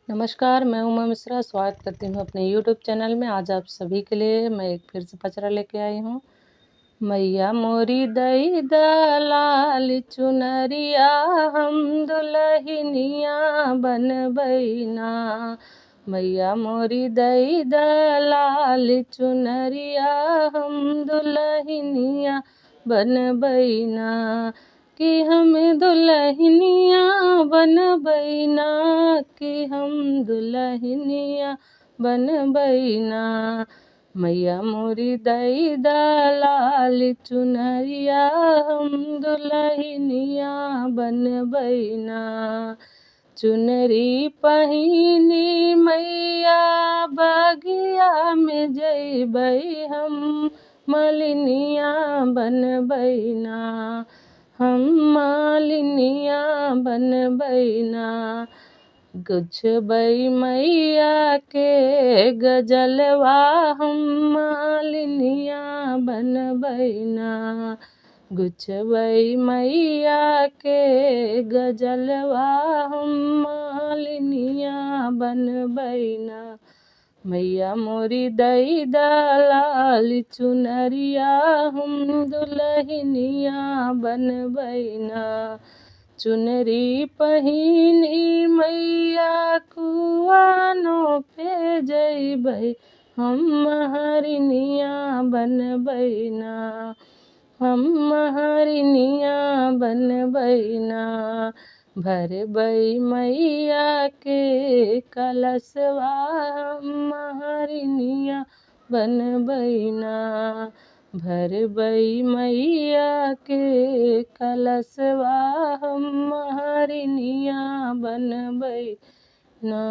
नमस्कार, मैं उमा मिश्रा स्वागत करती हूँ अपने यूट्यूब चैनल में। आज आप सभी के लिए मैं एक फिर से पचरा लेके आई हूँ। मैया मोरी दई दलाल चुनरिया हम दुल्हनिया बनबैना। मैया मोरी दई दलाल चुनरिया हम दुल्हनिया बनबैना। कि हम दुल्हनिया बनबैना, कि हम दुल्हनिया बनबैना। मैया मोरी दई दलाल चुनरिया हम दुल्हनिया बनबैना। चुनरी पहिनी मैया बगिया में जइबै हम मलिनिया बनबैना। हम मालिनिया बनबैना। गुछबै मैया के गजलवा हम मालिनिया बनबैना। गुछबै मैया के गजलवा हम मालिनिया बनबैना। मैया मोरी दई दलाल चुनरिया हम दुल्हनिया बनबैना। चुनरी पहिनी मैया कुआनो पे जइबै हम महरनिया बनबैना। हम महरनिया बनबैना। भरबै मैया के कलशवा हम महरनिया बनबैना। भरबै मैया के कलशवा हम महरनिया बनबैना।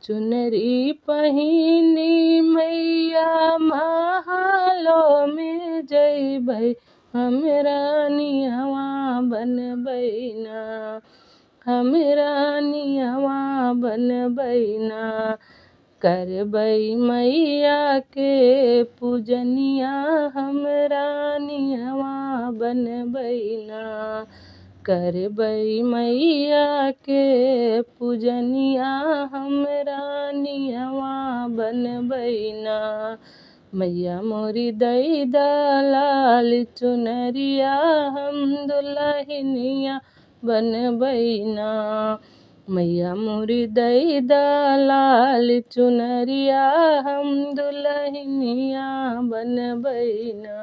चुनरी पहिनी मैया महलो में जइबै हम रानियवा बनबैना। हम रानियवा बनबैना। करबै मैया के पूजनिया हम रानियवा बनबैना। करबै मैया के पूजनिया हम रानियवा बनबैना। मैया मोरी दई दलाल चुनरिया हम दुल्हनिया बनबैना। मैया मोरी दई दलाल चुनरिया हम दुल्हनिया बनबैना।